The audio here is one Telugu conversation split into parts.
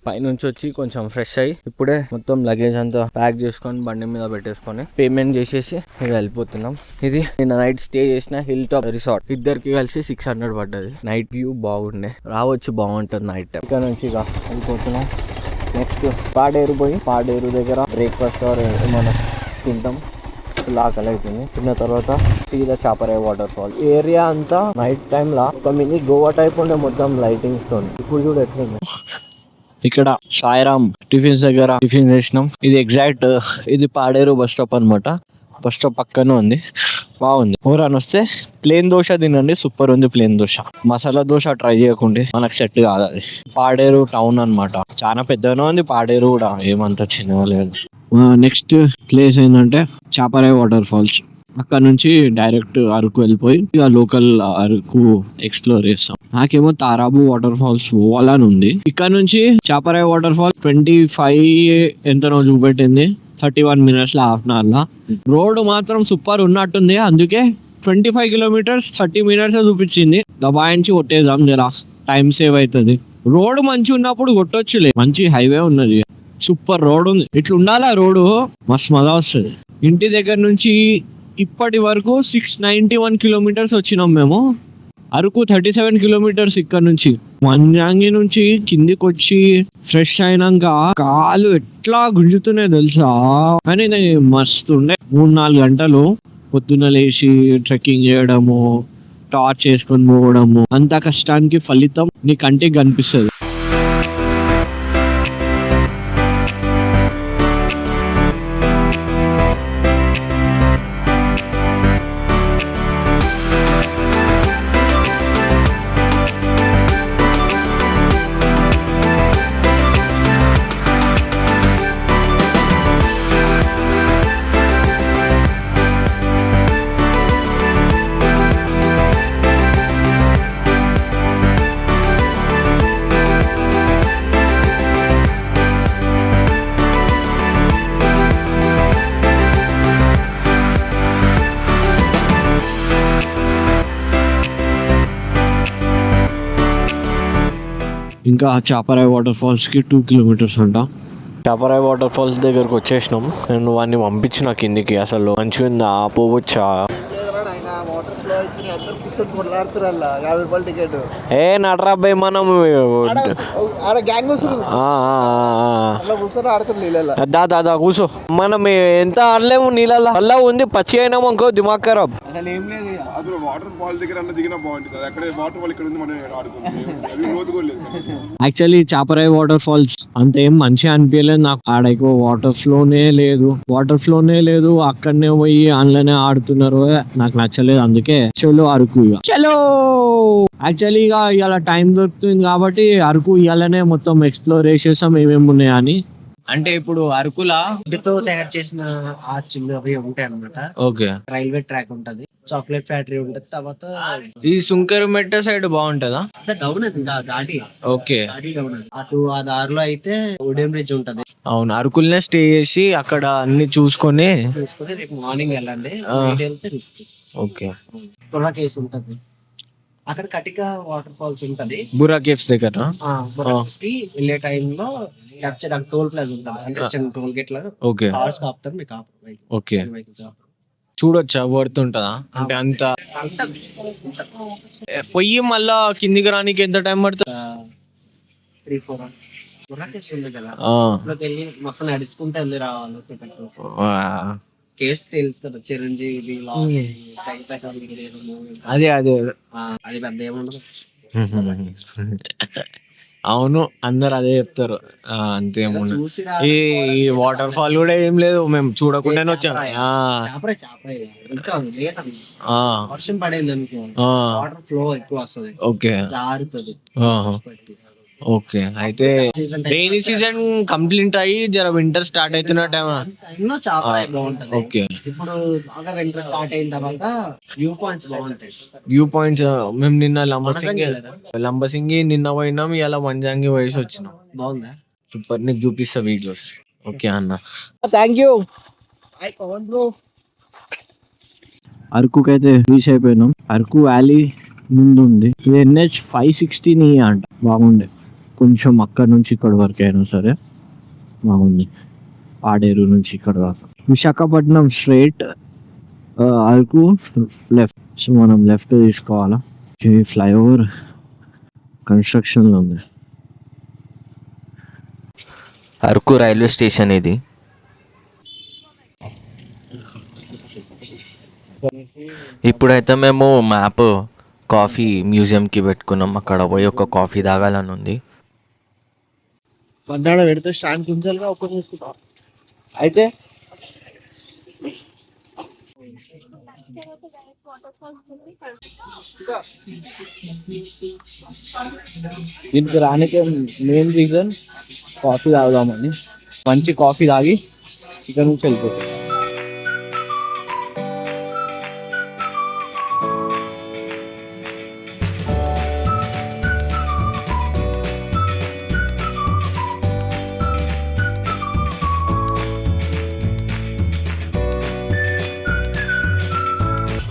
పైనుంచి వచ్చి కొంచెం ఫ్రెష్ అయ్యి ఇప్పుడే మొత్తం లగేజ్ అంతా ప్యాక్ చేసుకొని బండి మీద పెట్టేసుకొని పేమెంట్ చేసేసి ఇక వెళ్ళిపోతున్నాం. ఇది నిన్న నైట్ స్టే చేసిన హిల్ టాప్ రిసార్ట్. ఇద్దరికి కలిసి 600 పడ్డది. నైట్ వ్యూ బాగుండే, రావచ్చు బాగుంటుంది నైట్ టైం. ఇక్కడ నుంచి ఇక వెళ్ళిపోతున్నాం. నెక్స్ట్ పాడేరు పోయి పాడేరు దగ్గర బ్రేక్ఫాస్ట్ ఏమైనా తింటాం. ఆకలి అవుతుంది. తిన్న తర్వాత సీదా చాపరాయి వాటర్ ఫాల్. ఏరియా అంతా నైట్ టైమ్ లా ఒక మినీ గోవా టైప్ ఉండే, మొత్తం లైటింగ్స్ తో. ఇప్పుడు చూడ ఎట్లుంది. ఇక్కడ సాయిరామ్ టిఫిన్స్ దగ్గర టిఫిన్ చేసినాం. ఇది ఎగ్జాక్ట్ ఇది పాడేరు బస్ స్టాప్ అనమాట. బస్ స్టాప్ పక్కనే ఉంది, బాగుంది. ఎవరైనా వస్తే ప్లేన్ దోశ తినండి, సూపర్ ఉంది ప్లేన్ దోశ. మసాలా దోశ ట్రై చేయకుండి, మనకు సెట్ కాదు అది. పాడేరు టౌన్ అనమాట, చాలా పెద్దగానే ఉంది పాడేరు కూడా, ఏమంత చిన్నగా లేదు. నెక్స్ట్ ప్లేస్ ఏంటంటే చాపరాయి వాటర్ ఫాల్స్. అక్కడ నుంచి డైరెక్ట్ అరకు వెళ్ళిపోయి ఇక లోకల్ అరకు ఎక్స్ప్లోర్ చేస్తాం. నాకేమో తారాబు వాటర్ ఫాల్స్ పోవాలని ఉంది. ఇక్కడ నుంచి చాపరాయి వాటర్ ఫాల్స్ 25 ఎంతనో చూపెట్టింది, 31 minutes లో, హాఫ్ అన్ అవర్ లా. రోడ్ మాత్రం సూపర్ ఉన్నట్టుంది, అందుకే 25 kilometers 30 minutes చూపించింది. దబాయించి కొట్టేద్దాం, జరా టైం సేవ్ అవుతుంది. రోడ్ మంచి ఉన్నప్పుడు కొట్టొచ్చులే, మంచి హైవే ఉన్నది, సూపర్ రోడ్ ఉంది. ఇట్లా ఉండాలా రోడ్డు, మస్తు మజా వస్తుంది. ఇంటి దగ్గర నుంచి ఇప్పటి వరకు 691 kilometers వచ్చినాం మేము. అరకు 37 kilometers ఇక్కడ నుంచి. మంజాంగి నుంచి కిందికి వచ్చి ఫ్రెష్ అయినాక కాలు ఎట్లా గుంజుతున్నాయి తెలుసా. కానీ మస్తు ఉండే. 3-4 గంటలు పొద్దున్న లేచి ట్రెక్కింగ్ చేయడము, టార్చ్ చేసుకొని పోవడము, అంత కష్టానికి ఫలితం నీ కంటికి కనిపిస్తుంది. ఇంకా చాపరాయి వాటర్ ఫాల్స్ కి 2 kilometers అంట. చాపరాయి వాటర్ ఫాల్స్ దగ్గరకు వచ్చేసినాం. నేను వాడిని పంపించిన కిందికి. అసలు మంచిగా ఉందా, పోవచ్చా? ఏ నటరాబాయ్, మనం దాదా కూర్చో. మనం ఎంత ఆడలేము నీళ్ళ. అలా ఉంది, పచ్చి అయినాము అనుకో దిమాగ్ ఖరాబ్. యాక్చువల్లీ చాపరాయి వాటర్ ఫాల్స్ అంత ఏం మంచిగా అనిపించలేదు నాకు. ఆడైకో వాటర్ ఫ్లోనే లేదు. అక్కడనే పోయి అందులోనే ఆడుతున్నారు, నాకు నచ్చలేదు. అందుకే చలో అరకు. చలో యాక్చువల్లీ ఇవాళ టైం దొరుకుతుంది కాబట్టి అరకు ఇవాళనే మొత్తం ఎక్స్ప్లోర్ చేసేసాం ఏమేమి ఉన్నాయని. అంటే ఇప్పుడు అరకులా తో తయారు చేసిన ఆర్చులు అవి ఉంటాయి అన్నమాట. ఓకే, రైల్వే ట్రాక్ ఉంటది, చాక్లెట్ ఫ్యాక్టరీ ఉంటది. తర్వాత ఈ సుంకరమెట్ట సైడ్ బాగుంటదా? డౌన్ అది ఘాటి. ఓకే, అటు ఆ దారిలో అయితే ఉడెన్ బ్రిడ్జ్ ఉంటది. అవును, అరకులనే స్టే చేసి అక్కడ అన్ని చూసుకొని రేపు మార్నింగ్ వెళ్ళండి. ఓకే, బుర్రా కేవ్స్ ఉంటది అక్కడ. కటిక వాటర్ ఫాల్స్ ఉంటది బుర్రా కేవ్స్ దగ్గర. బుర్రా కేవ్స్ కి వెళ్ళే టైంలో లెఫ్ట్ సైడ్ టోల్ ప్లాజా ఉంటది, అంటే చిన్న టోల్ గేట్ లాగా. ఓకే, కార్స్ ఆపుతారు, మీకు ఆపరు. ఓకే, చూడొచ్చా? వర్త్ ఉంటదా? అంటే అంత పొయ్యి మళ్ళా కిందికి రానికి ఎంత టైం పడుతుంది? 3-4 hours. బుర్రా కేవ్స్ ఉంది కదా, మొత్తం నడుచుకుంటే వెళ్ళి రావాలి. కేసు తెలుసు కదా, చిరంజీవి అదే అది పెద్ద ఏముండదు. అవును, అందరు అదే చెప్తారు. అంతేముండదు. ఈ వాటర్ ఫాల్ కూడా ఏం లేదు, మేము చూడకుండానే వచ్చాం. వర్షం పడేది అనుకో, వాటర్ ఫ్లో ఎక్కువ వస్తుంది, ఓకే, జారుతుంది. ఓకే, అయితే రైనీ సీజన్ కంప్లీట్ అయ్యి జర వింటర్ స్టార్ట్ అవుతున్న టైం బాగుంటది. ఓకే, ఇప్పుడు బాగా వింటర్ స్టార్ట్ అయిన తర్వాత వ్యూ పాయింట్స్ బాగుంటాయి. మేము నిన్న లంబసింగి నిన్న పోయినాం, ఇలా మంజాంగి వయసు వచ్చినాం. బాగుందా? సూపర్, నీకు చూపిస్తా వీడియోస్. ఓకే అన్న, థ్యాంక్ యూ. అరకుకి అయితే రీచ్ అయిపోయినాం. అరకు వ్యాలీ ముందు ఉంది. ఇది NH 560 అంట, బాగుండే. కొంచెం అక్కడ నుంచి ఇక్కడ వరకు అయినా సరే బాగుంది. పాడేరు నుంచి ఇక్కడ దాకా. Visakhapatnam straight, Araku left. So మనం లెఫ్ట్ తీసుకోవాలా. ఈ ఫ్లైఓవర్ కన్స్ట్రక్షన్లో ఉంది. అరకు రైల్వే స్టేషన్ ఇది. ఇప్పుడైతే మేము మ్యాప్ కాఫీ మ్యూజియంకి పెట్టుకున్నాం. అక్కడ పోయి ఒక కాఫీ తాగాలని ఉంది. పన్నాడ పెడితే స్టాండ్ కుంచాలుగా ఒక్క తీసుకుంటా అయితే దీనికి రానికే మెయిన్ రీజన్ కాఫీ తాగుదామని. మంచి కాఫీ తాగి ఇక్కడ నుంచి వెళ్ళిపోతాం.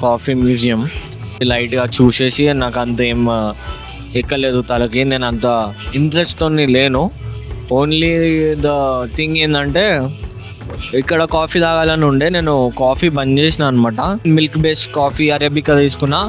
కాఫీ మ్యూజియం లైట్గా చూసేసి నాకు అంత ఏం ఎక్కలేదు తలకి. నేను అంత ఇంట్రెస్ట్తో లేను. ఓన్లీ ద థింగ్ ఏంటంటే ఇక్కడ కాఫీ తాగాలని ఉండే. నేను కాఫీ బంద్ చేసిన అనమాట. మిల్క్ బేస్డ్ కాఫీ అరేబికా తీసుకున్నా.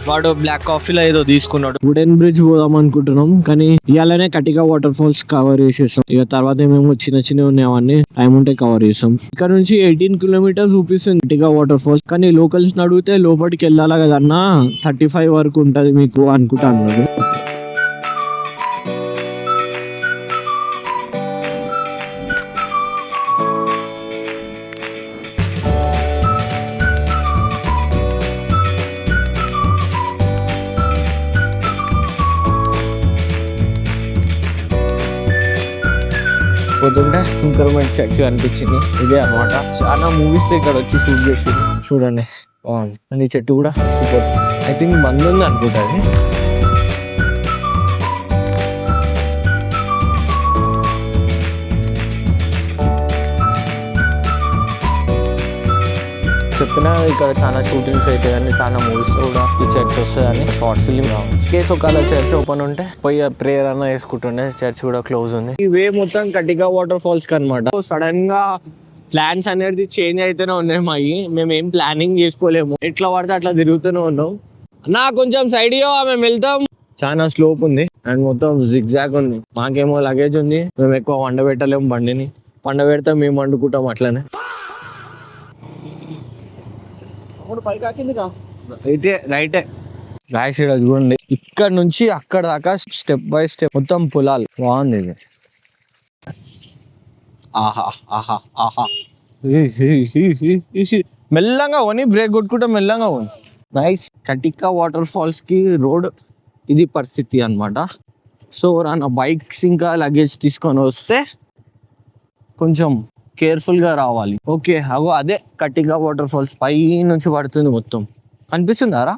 వాడు బ్లాక్ కాఫీలో ఏదో తీసుకున్నాడు. వుడెన్ బ్రిడ్జ్ పోదాం అనుకుంటున్నాం, కానీ ఇవాళనే కటిగా వాటర్ ఫాల్స్ కవర్ చేసేసాం. ఇక తర్వాత మేము చిన్న చిన్నవి ఉన్నాయన్నీ టైం ఉంటే కవర్ చేసాం. ఇక్కడ నుంచి 18 కిలోమీటర్స్ చూపిస్తుంది కటిగా వాటర్ ఫాల్స్. కానీ లోకల్స్ అడిగితే లోపలికి వెళ్ళాలా కదన్నా 35 వరకు ఉంటది మీకు అనుకుంటా అన్నాడు. పోతుంటే ఇంక్రిమెంట్ చర్చ్ కనిపించింది. ఇదే అనమాట. చాలా మూవీస్ లో ఇక్కడ వచ్చి షూట్ చేసి చూడండి బాగుంది. అండ్ ఈ చెట్టు కూడా సూపర్. ఐ థింక్ మంది ఉంది అనుకుంటా. చెప్పినా ఇక్కడ చాలా షూటింగ్స్ అయితే కానీ చాలా మూవీస్ లో కూడా ఈ చర్చ్ వస్తుందని షార్ట్ ఫిలిం కేసు ఒకవేళ చర్చ్ ఓపెన్ ఉంటే పోయి ప్రేయర్ అన్న వేసుకుంటుండే. చర్చ్ కూడా క్లోజ్ ఉంది. ఈ వే మొత్తం కటిగా వాటర్ ఫాల్స్ కి అనమాట. సడన్ గా ప్లాన్స్ అనేది చేంజ్ అయితేనే ఉన్నాయి మావి. మేము ఏం ప్లానింగ్ చేసుకోలేము. ఎట్లా పడితే అట్లా తిరుగుతూనే ఉన్నాం. నా కొంచెం సైడ్ మేము వెళ్తాం. చాలా స్లోప్ ఉంది అండ్ మొత్తం జిగ్జాగ్ ఉంది. మాకేమో లగేజ్ ఉంది. మేము ఎక్కువ వండబెట్టలేము బండిని. వండబెడితే మేము వండుకుంటాం అట్లనే. రైటే రాయిస్ చూడండి. ఇక్కడ నుంచి అక్కడ దాకా స్టెప్ బై స్టెప్ మొత్తం పొలాలు. బాగుంది ఇది. ఆహా ఆహా ఆహా. మెల్లంగా పోని, బ్రేక్ కొట్టుకుంటే మెల్లంగా పోని. నైస్. కటికా వాటర్ ఫాల్స్ కి రోడ్ ఇది పరిస్థితి అనమాట. సో నా బైక్స్ ఇంకా లగేజ్ తీసుకొని వస్తే కొంచెం కేర్ఫుల్ గా రావాలి. ఓకే అగో అదే కటిగా వాటర్ ఫాల్స్. పై నుంచి పడుతుంది మొత్తం. కనిపిస్తుందారా?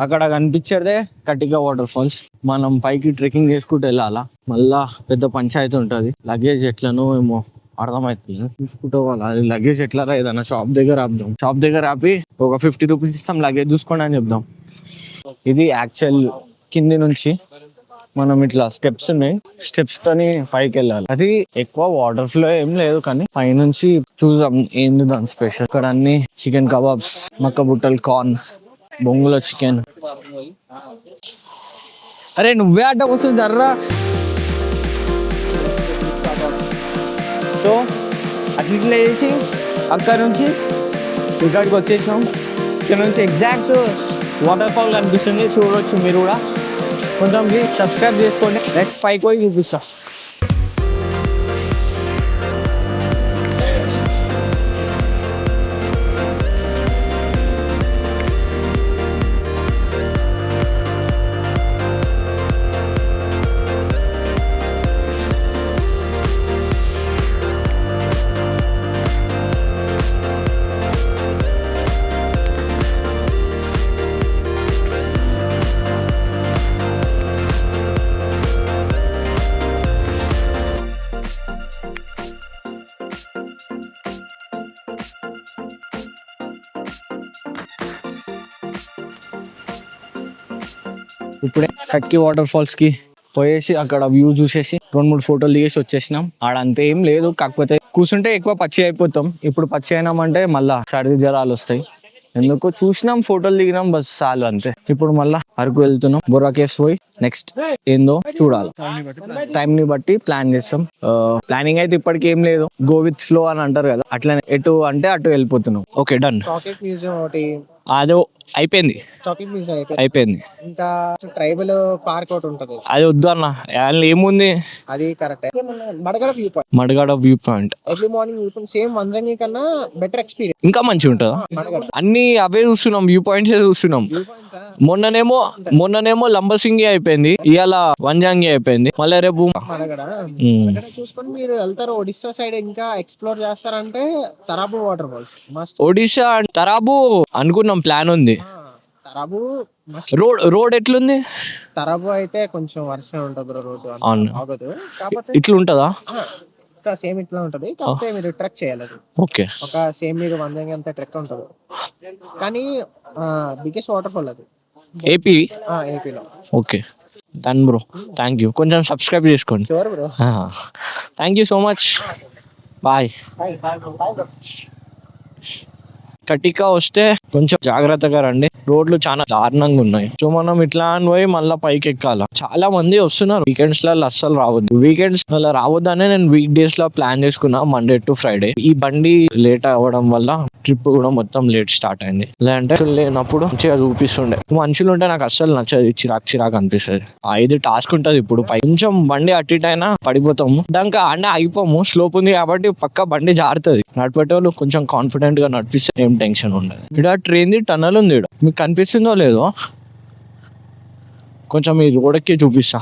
అక్కడ కనిపించేదే కటిగా వాటర్ ఫాల్స్. మనం పైకి ట్రెక్కింగ్ చేసుకుంటూ వెళ్ళాలా. మళ్ళా పెద్ద పంచాయతీ ఉంటది. లగేజ్ ఎట్లనో ఏమో అర్థమవుతుంది. చూసుకుంటూ వాళ్ళ లగేజ్ ఎట్లా ఏదన్నా షాప్ దగ్గర ఆపుదాం. షాప్ దగ్గర ఆపి ఒక 50 రూపీస్ ఇస్తాం, లగేజ్ చూసుకోండి అని చెప్దాం. ఇది యాక్చువల్ కింది నుంచి మనం ఇట్లా స్టెప్స్ ఉన్నాయి. స్టెప్స్ తోని పైకి వెళ్ళాలి. అది ఎక్కువ వాటర్ ఫ్లో ఏం లేదు, కానీ పైనుంచి చూద్దాం ఏంది దాని స్పెషల్. ఇక్కడ అన్ని చికెన్ కబాబ్స్, మక్క బుట్టలు, కార్న్, బొంగులో చికెన్. అరే నువ్వే అడ్డ వస్తుంది జర్రా. సో అట్లా చేసి అక్కడ నుంచి ఇక్కడికి వచ్చేసాం. ఇక్కడ నుంచి ఎగ్జాక్ట్ వాటర్ ఫాల్ కనిపిస్తుంది, చూడవచ్చు మీరు కూడా. కొంచెం సబ్స్క్రైబ్ చేసుకోండి. నెక్స్ట్ పైకి పోయి చూపిస్తా. ఇప్పుడే కట్కి వాటర్ ఫాల్స్ కి పోయేసి అక్కడ వ్యూ చూసేసి 2-3 ఫోటోలు దిగేసి వచ్చేసినాం. ఆడ అంతేం లేదు, కాకపోతే కూర్చుంటే ఎక్కువ పచ్చి అయిపోతాం. ఇప్పుడు పచ్చి అయినామంటే మళ్ళా సర్ది జ్వరాలు వస్తాయి. ఎందుకు చూసినాం, ఫోటోలు దిగినాం, బస్ చాలు అంతే. ఇప్పుడు మళ్ళా అరకు వెళ్తున్నాం. బొర్రా కేవ్స్ పోయి నెక్స్ట్ ఏందో చూడాలి. టైం ని బట్టి ప్లాన్ చేస్తాం. ప్లానింగ్ అయితే ఇప్పటికి ఏం లేదు, గో విత్ ఫ్లో అని అంటారు కదా, అట్లనే ఎటు అంటే అటు వెళ్ళిపోతున్నాం. Okay done. చాక్లెట్ మ్యూజియం ఒకటి, అదో అయిపోయింది, చాక్లెట్ మ్యూజియం అయిపోయింది. ఇంకా ట్రైబల్ పార్క్ ఒకటి ఉంటది, అది వద్దు అన్న, అందులో ఏముంది? అది correct. Madagada view point, Madagada view point early morning view point same Vandrangi కన్నా బెటర్ ఎక్స్పీరియన్స్. ఇంకా మంచిగా ఉంటుందా? మడగడ అన్ని అవే చూస్తున్నాం, వ్యూ పాయింట్స్ చూస్తున్నాం. వ్యూ పాయింట్స్ మొన్ననేమో లంబసింగి అయిపోయింది, ఇవాళ వంజంగి అయిపోయింది, మళ్ళీ రేపు మడగడ ఉమ్. మడగడ చూసుకొని మీరు వెళ్తారు. ఒడిస్సా సైడ్ ఇంకా ఎక్స్ప్లోర్ చేస్తారంటే తరాబు వాటర్ ఫాల్స్ మస్ట్. ఒడిశా తరాబు అనుకున్నాం, ప్లాన్ ఉంది. తరాబు మస్ట్. రోడ్ ఎట్లుంది? తరాబు అయితే కొంచెం వర్షం ఉంటుంది బ్రో, రోడ్డు అవును. ఆగదు. కాకపోతే ఇట్లుంటదా? ఇంకా సేమ్ ఇట్లా ఉంటది, కాకపోతే మీరు ట్రెక్ చేయాలి. అది ఓకే. ఒక సేమ్ మీరు వందంగి అంత ట్రెక్ ఉంటుంది, కానీ బిగ్గెస్ట్ వాటర్ ఫాల్ అది ఏపీ. ఏపీలో. Okay done bro, thank you. కొంచెం సబ్స్క్రైబ్ చేసుకోండి. Sure bro. Thank you so much, bye. కటికా వస్తే కొంచెం జాగ్రత్తగా రండి, రోడ్లు చాలా దారుణంగా ఉన్నాయి. సో మనం ఇట్లా అని పోయి మళ్ళీ పైకి ఎక్కాల. చాలా మంది వస్తున్నారు, వీకెండ్స్ లలో అస్సలు రావద్దు. వీకెండ్స్ అలా రావద్దనే నేను వీక్ డేస్ లో ప్లాన్ చేసుకున్నా, మండే టు ఫ్రైడే. ఈ బండి లేట్ అవ్వడం వల్ల ట్రిప్ కూడా మొత్తం లేట్ స్టార్ట్ అయింది. లేదంటే లేనప్పుడు మంచిగా చూపిస్తుండే. మనుషులు ఉంటే నాకు అస్సలు నచ్చదు, చిరాకు అనిపిస్తుంది. ఇది టాస్క్ ఉంటుంది. ఇప్పుడు కొంచెం బండి అటు ఇటు అయినా పడిపోతాము, దానికి అన్నీ ఆగిపోము. స్లోప్ ఉంది కాబట్టి పక్క బండి జారుతుంది. నడిపేటోళ్ళు కొంచెం కాన్ఫిడెంట్ గా నడిపిస్తే ఏం టెన్షన్ ఉండదు. ఇక్కడ ట్రైన్ ది టనల్ ఉంది, మీకు కనిపిస్తుందో లేదో, కొంచెం ఈ రోడ్ ఎక్కి చూపిస్తా.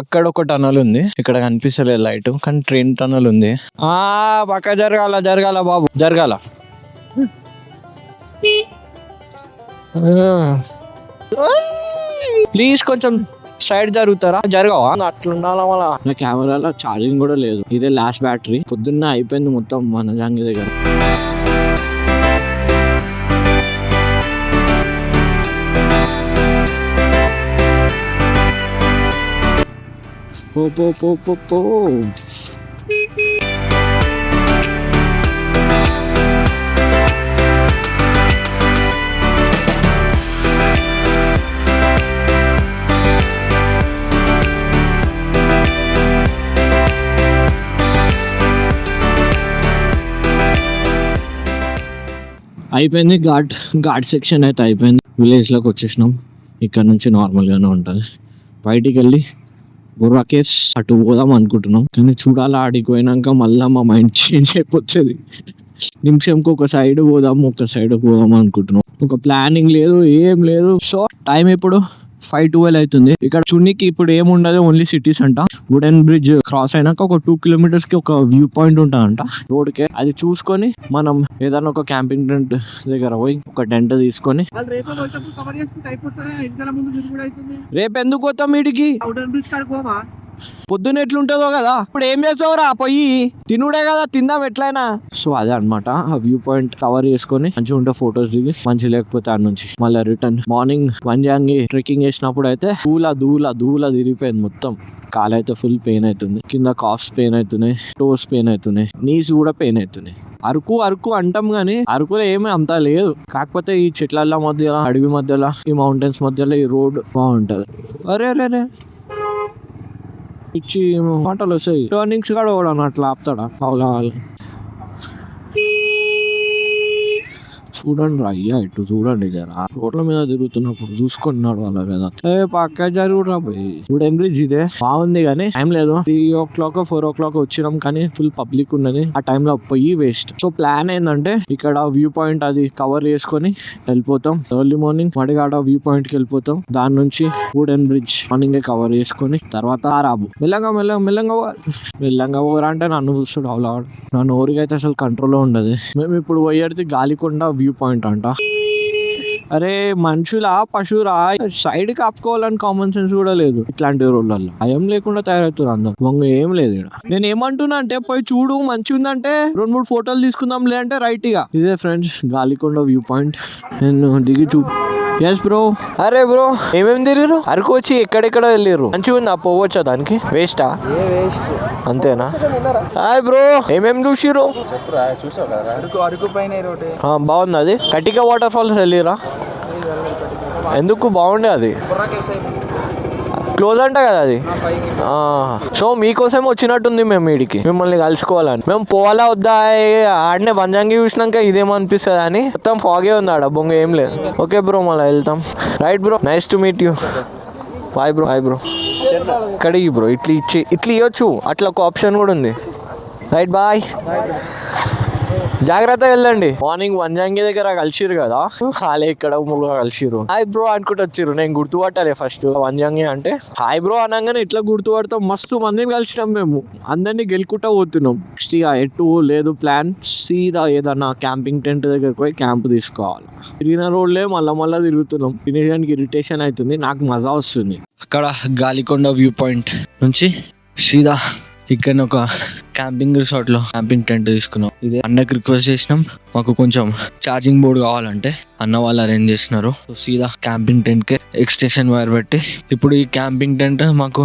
అక్కడ ఒక టనల్ ఉంది, ఇక్కడ కనిపిస్తలేదు లైట్, కానీ ట్రైన్ టనల్ ఉంది. పక్క జరగాల బాబు, జరగాల. ప్లీజ్ కొంచెం సైడ్ జరుగుతారా? జరగవా? అట్లుండాలా? మళ్ళా నా కెమెరాలో ఛార్జింగ్ కూడా లేదు, ఇదే లాస్ట్ బ్యాటరీ. పొద్దున్న అయిపోయింది మొత్తం మన జాంగి దగ్గర. పో అయిపోయింది. ఘాట్ సెక్షన్ అయితే అయిపోయింది. విలేజ్లోకి వచ్చేసినాం. ఇక్కడ నుంచి నార్మల్గానే ఉంటుంది. బయటికి వెళ్ళి బొర్రా కేవ్స్ అటు పోదాం అనుకుంటున్నాం, కానీ చూడాలా, ఆడికి పోయినాక మళ్ళీ మా మైండ్ చేంజ్ అయిపోతుంది. నిమిషంకి ఒక సైడ్ పోదాం అనుకుంటున్నాం. ఒక ప్లానింగ్ లేదు, ఏం లేదు. సో టైం ఇప్పుడు 5:12 అవుతుంది. ఇక్కడ చున్నీకి ఇప్పుడు ఏముండదు, ఓన్లీ సిటీస్ అంట. వుడెన్ బ్రిడ్జ్ క్రాస్ అయినాక ఒక 2 kilometers కి ఒక వ్యూ పాయింట్ ఉంటుందంట రోడ్ కే. అది చూసుకొని మనం ఏదైనా ఒక క్యాంపింగ్ టెంట్ దగ్గర పోయి ఒక టెంట్ తీసుకొని రేపు ఎందుకు పోతాం వీడికి, పొద్దున్న ఎట్లుంటుందో కదా. ఇప్పుడు ఏం చేస్తావురా, పోయి తినుడే కదా, తిందాం ఎట్లయినా. సో అదే అనమాట, ఆ వ్యూ పాయింట్ కవర్ చేసుకొని మంచిగా ఉంటే ఫొటోస్ దిగి, మంచి లేకపోతే ఆడ నుంచి మళ్ళీ రిటర్న్. మార్నింగ్ వంజంగి ట్రెక్కింగ్ చేసినప్పుడు అయితే దూల తిరిగిపోయింది మొత్తం. కాలైతే ఫుల్ పెయిన్ అవుతుంది, కింద కాఫ్స్ పెయిన్ అవుతున్నాయి, టోస్ పెయిన్ అవుతున్నాయి, నీస్ కూడా పెయిన్ అవుతున్నాయి. అరకు అంటాం గానీ అరకులో ఏమీ అంతా లేదు. కాకపోతే ఈ చెట్ల మధ్యలో, అడవి మధ్యలో, ఈ మౌంటైన్స్ మధ్యలో ఈ రోడ్ బాగుంటది. అరే ఇచ్చి మాటలు వస్తాయి. టర్నింగ్స్ కూడా కూడా అట్లా ఆపుతాడా? కావాలి చూడండి అయ్యా, ఇటు చూడండి జరా. రోడ్ల మీద తిరుగుతున్నప్పుడు చూసుకొని నడవాలి కదా. పక్క జరుగురా పోయి. ఇప్పుడు బ్రిడ్జ్ ఇదే బాగుంది కానీ టైం లేదు. 3 o'clock 4 o'clock వచ్చినాం, కానీ ఫుల్ పబ్లిక్ ఉన్నది. ఆ టైంలో పోయి వేస్ట్. సో ప్లాన్ ఏంటంటే ఇక్కడ వ్యూ పాయింట్ అది కవర్ చేసుకొని వెళ్ళిపోతాం. ఎర్లీ మార్నింగ్ మడిగాడ వ్యూ పాయింట్ కి వెళ్ళిపోతాం. దాని నుంచి వుడెన్ బ్రిడ్జ్ మార్నింగ్ కవర్ చేసుకొని తర్వాత తారాబు మెల్లంగా పోరా అంటే నన్ను చూస్తాడు అవలాడు. నా నోరుకైతే అసలు కంట్రోల్లో ఉండదు. మేము ఇప్పుడు పోయేది గాలికొండ వ్యూ పాయింట్ అంట. అరే మనుషులా పశువురా, సైడ్ కి ఆపుకోవాలని కామన్ సెన్స్ కూడా లేదు. ఇట్లాంటి రోడ్లలో భయం లేకుండా తయారవుతున్నారు అందరు. వంగ ఏం లేదు ఇక్కడ. నేను ఏమంటున్నా అంటే పోయి చూడు, మంచిగా ఉందంటే 2-3 ఫోటోలు తీసుకుందాం, లేదంటే రైట్ గా. ఇదే ఫ్రెండ్స్ గాలికొండ వ్యూ పాయింట్. నేను దిగి ఎస్ బ్రో. అరే బ్రో ఏమేమి తిరిగిరు అరకు వచ్చి ఎక్కడెక్కడ వెళ్ళిర్రు? మంచిగా ఉందా? పోవచ్చా దానికి? వేస్టా? అంతేనా? హాయ్ బ్రో ఏమేమి చూసిర్రు? బాగుంది అది. కటిక వాటర్ ఫాల్స్ వెళ్ళిరా? ఎందుకు బాగుండే అది? క్లోజ్ అంట కదా అది. సో మీకోసం వచ్చినట్టుంది మేము వీడికి మిమ్మల్ని కలుసుకోవాలని. మేము పోవాలా వద్దా ఆడనే వంజంగి చూసినాక ఇదేమనిపిస్తుంది అని మొత్తం ఫాగే ఉంది ఆడ బొంగ ఏం లేదు. ఓకే బ్రో మళ్ళీ వెళ్తాం. Right bro nice to meet you. Bye bro. Bye bro. కడిగి బ్రో ఇట్లా ఇవ్వచ్చు. అట్లా ఒక ఆప్షన్ కూడా ఉంది. Right bye. జాగ్రత్తగా వెళ్ళండి. మార్నింగ్ వంజంగి దగ్గర కలిసిరు కదా, హాలే ఇక్కడ ములుగా కలిసిరు. హాయ్ బ్రో అనుకుంటూ వచ్చిర్రు. నేను గుర్తుపట్టాలి ఫస్ట్ వంజంగి అంటే. హాయ్ బ్రో అనగానే ఇట్లా గుర్తుపడతాం. మస్తు మందిని కలిసినాం మేము. అందరినీ గెలుకుంటా పోతున్నాం. నెక్స్ట్ ఇక ఎటు లేదు ప్లాన్. సీదా ఏదన్నా క్యాంపింగ్ టెంట్ దగ్గరకు పోయి క్యాంప్ తీసుకోవాలి. తిరిగిన రోడ్లే మళ్ళా తిరుగుతున్నాం. తినేదానికి ఇరిటేషన్ అవుతుంది. నాకు మజా వస్తుంది. అక్కడ గాలికొండ వ్యూ పాయింట్ నుంచి సీదా ఇక్కడ ఒక క్యాంపింగ్ రిసార్ట్ లో క్యాంపింగ్ టెంట్ తీసుకున్నాం. ఇదే అన్నకి రిక్వెస్ట్ చేసినాం. మాకు కొంచెం ఛార్జింగ్ బోర్డ్ కావాలంటే అన్న వాళ్ళు అరేంజ్ చేసినారు. సో సీదా క్యాంపింగ్ టెంట్ కి ఎక్స్టెన్షన్ వైర్ పెట్టి ఇప్పుడు ఈ క్యాంపింగ్ టెంట్ మాకు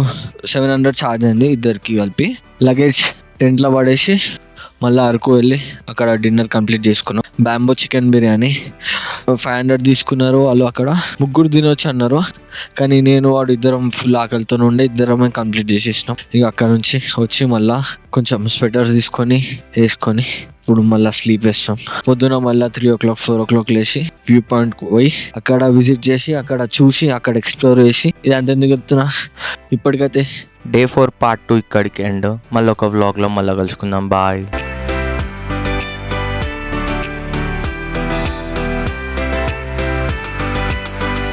700 ఛార్జ్ అయింది ఇద్దరికి కలిపి. లగేజ్ టెంట్ లో పడేసి మళ్ళీ అరకు వెళ్ళి అక్కడ డిన్నర్ కంప్లీట్ చేసుకున్నాం. బ్యాంబో చికెన్ బిర్యానీ 500 తీసుకున్నారు వాళ్ళు. అక్కడ ముగ్గురు తినొచ్చు అన్నారు, కానీ నేను వాడు ఇద్దరం ఫుల్ ఆకలితో ఉండే ఇద్దరమే కంప్లీట్ చేసేసినాం. ఇక అక్కడ నుంచి వచ్చి మళ్ళీ కొంచెం స్వెటర్స్ తీసుకొని వేసుకొని ఇప్పుడు మళ్ళీ స్లీప్ వేస్తాం. పొద్దున మళ్ళీ 3 o'clock 4 o'clock లేచి వ్యూ పాయింట్ పోయి అక్కడ విజిట్ చేసి అక్కడ చూసి అక్కడ ఎక్స్ప్లోర్ చేసి ఇదంతా ఎందుకు చెప్తున్నా. ఇప్పటికైతే Day 4 Part 2 ఇక్కడికి ఎండ్. మళ్ళీ ఒక వ్లాగ్లో మళ్ళీ కలుసుకుందాం. బాయ్.